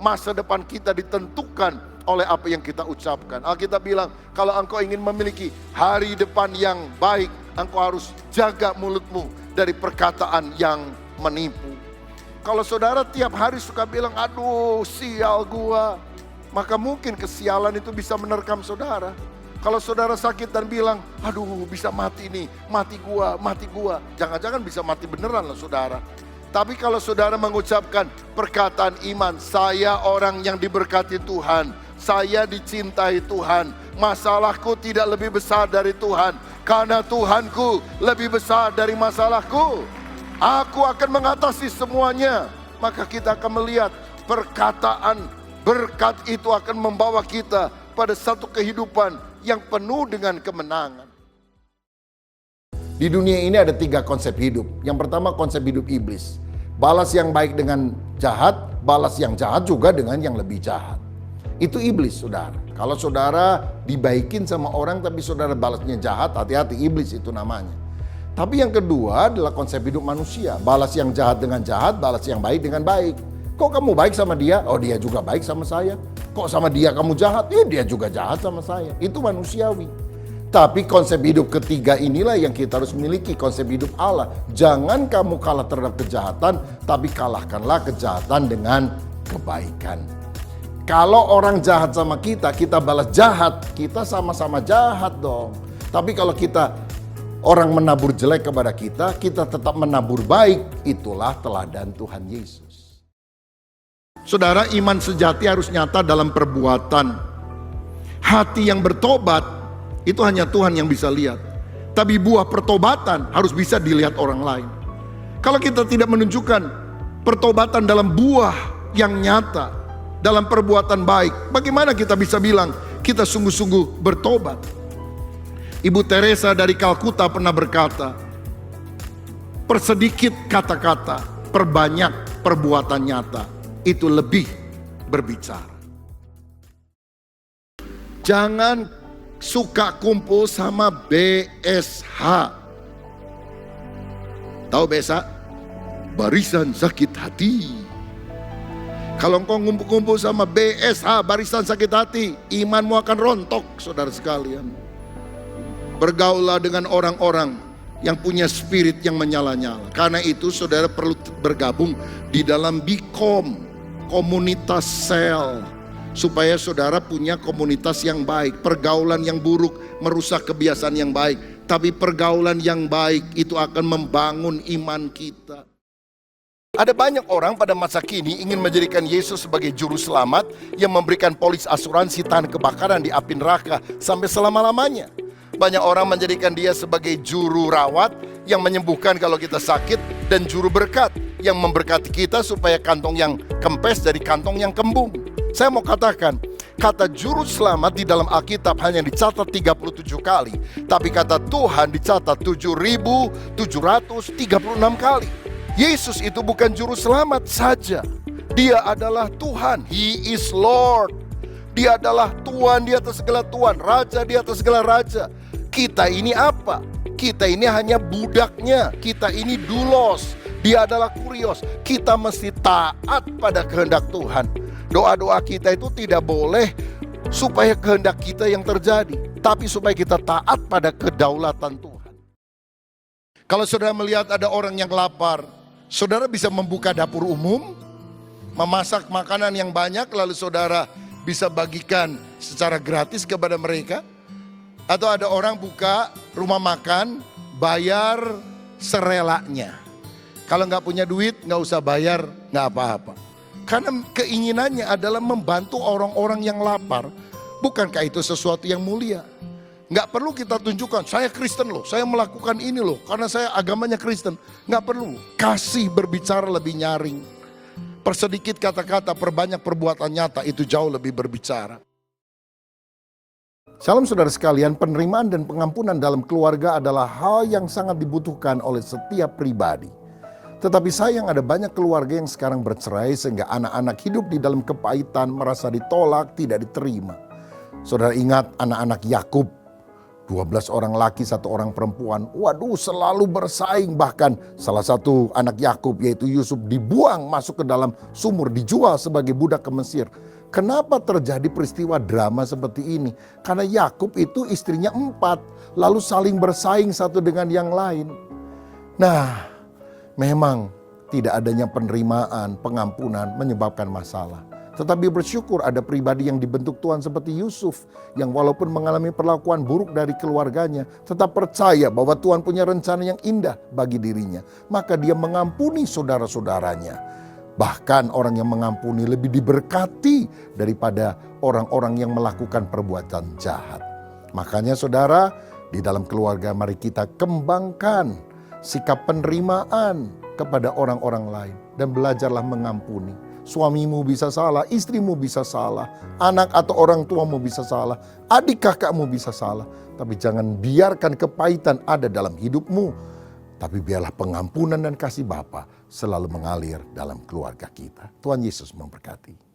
masa depan kita ditentukan oleh apa yang kita ucapkan. Alkitab bilang, kalau engkau ingin memiliki hari depan yang baik, engkau harus jaga mulutmu dari perkataan yang menipu. Kalau saudara tiap hari suka bilang, aduh sial gua, maka mungkin kesialan itu bisa menerkam saudara. Kalau saudara sakit dan bilang, aduh bisa mati nih, mati gua. Jangan-jangan bisa mati beneran loh saudara. Tapi kalau saudara mengucapkan perkataan iman, saya orang yang diberkati Tuhan, saya dicintai Tuhan, masalahku tidak lebih besar dari Tuhan, karena Tuhanku lebih besar dari masalahku. Aku akan mengatasi semuanya. Maka kita akan melihat perkataan berkat itu akan membawa kita pada satu kehidupan yang penuh dengan kemenangan. Di dunia ini ada 3 konsep hidup. Yang pertama konsep hidup iblis. Balas yang baik dengan jahat, balas yang jahat juga dengan yang lebih jahat. Itu iblis saudara. Kalau saudara dibaikin sama orang tapi saudara balasnya jahat, hati-hati, iblis itu namanya. Tapi yang kedua adalah konsep hidup manusia. Balas yang jahat dengan jahat, balas yang baik dengan baik. Kok kamu baik sama dia? Oh dia juga baik sama saya. Kok sama dia kamu jahat? Ya dia juga jahat sama saya. Itu manusiawi. Tapi konsep hidup ketiga inilah yang kita harus miliki, konsep hidup Allah. Jangan kamu kalah terhadap kejahatan, tapi kalahkanlah kejahatan dengan kebaikan. Kalau orang jahat sama kita, kita balas jahat, kita sama-sama jahat dong. Tapi kalau orang menabur jelek kepada kita, kita tetap menabur baik. Itulah teladan Tuhan Yesus. Saudara, iman sejati harus nyata dalam perbuatan. Hati yang bertobat, itu hanya Tuhan yang bisa lihat. Tapi buah pertobatan harus bisa dilihat orang lain. Kalau kita tidak menunjukkan pertobatan dalam buah yang nyata, dalam perbuatan baik, bagaimana kita bisa bilang kita sungguh-sungguh bertobat? Ibu Teresa dari Kalkuta pernah berkata, persedikit kata-kata, perbanyak perbuatan nyata, itu lebih berbicara. Jangan suka kumpul sama BSH. Tahu BSH? Barisan sakit hati. Kalau engkau ngumpul-kumpul sama BSH, barisan sakit hati, imanmu akan rontok saudara sekalian. Bergaulah dengan orang-orang yang punya spirit yang menyala-nyala. Karena itu saudara perlu bergabung di dalam BIKOM, komunitas sel, supaya saudara punya komunitas yang baik. Pergaulan yang buruk merusak kebiasaan yang baik, tapi pergaulan yang baik itu akan membangun iman kita. Ada banyak orang pada masa kini ingin menjadikan Yesus sebagai juru selamat yang memberikan polis asuransi tahan kebakaran di api neraka sampai selama-lamanya. Banyak orang menjadikan dia sebagai juru rawat yang menyembuhkan kalau kita sakit, dan juru berkat yang memberkati kita supaya kantong yang kempes dari kantong yang kembung. Saya mau katakan, kata juru selamat di dalam Alkitab hanya dicatat 37 kali, tapi kata Tuhan dicatat 7.736 kali. Yesus itu bukan juru selamat saja, dia adalah Tuhan. He is Lord. Dia adalah Tuhan di atas segala Tuhan, Raja di atas segala Raja. Kita ini apa? Kita ini hanya budaknya, kita ini doulos, dia adalah kurios. Kita mesti taat pada kehendak Tuhan. Doa-doa kita itu tidak boleh supaya kehendak kita yang terjadi, tapi supaya kita taat pada kedaulatan Tuhan. Kalau saudara melihat ada orang yang lapar, saudara bisa membuka dapur umum, memasak makanan yang banyak, lalu saudara bisa bagikan secara gratis kepada mereka. Atau ada orang buka rumah makan, bayar serelanya. Kalau nggak punya duit, nggak usah bayar, nggak apa-apa. Karena keinginannya adalah membantu orang-orang yang lapar. Bukankah itu sesuatu yang mulia? Nggak perlu kita tunjukkan, saya Kristen loh, saya melakukan ini loh, karena saya agamanya Kristen. Nggak perlu, kasih berbicara lebih nyaring. Persedikit kata-kata, perbanyak perbuatan nyata, itu jauh lebih berbicara. Salam saudara sekalian, penerimaan dan pengampunan dalam keluarga adalah hal yang sangat dibutuhkan oleh setiap pribadi. Tetapi sayang ada banyak keluarga yang sekarang bercerai sehingga anak-anak hidup di dalam kepahitan, merasa ditolak, tidak diterima. Saudara ingat anak-anak Yakub. 12 orang laki, 1 orang perempuan. Waduh, selalu bersaing. Bahkan salah satu anak Yakub yaitu Yusuf dibuang masuk ke dalam sumur, dijual sebagai budak ke Mesir. Kenapa terjadi peristiwa drama seperti ini? Karena Yakub itu istrinya 4, lalu saling bersaing satu dengan yang lain. Nah, memang tidak adanya penerimaan, pengampunan menyebabkan masalah. Tetapi bersyukur ada pribadi yang dibentuk Tuhan seperti Yusuf, yang walaupun mengalami perlakuan buruk dari keluarganya, tetap percaya bahwa Tuhan punya rencana yang indah bagi dirinya. Maka dia mengampuni saudara-saudaranya. Bahkan orang yang mengampuni lebih diberkati daripada orang-orang yang melakukan perbuatan jahat. Makanya saudara, di dalam keluarga mari kita kembangkan sikap penerimaan kepada orang-orang lain. Dan belajarlah mengampuni. Suamimu bisa salah, istrimu bisa salah, anak atau orang tuamu bisa salah, adik kakakmu bisa salah. Tapi jangan biarkan kepahitan ada dalam hidupmu. Tapi biarlah pengampunan dan kasih Bapa selalu mengalir dalam keluarga kita. Tuhan Yesus memberkati.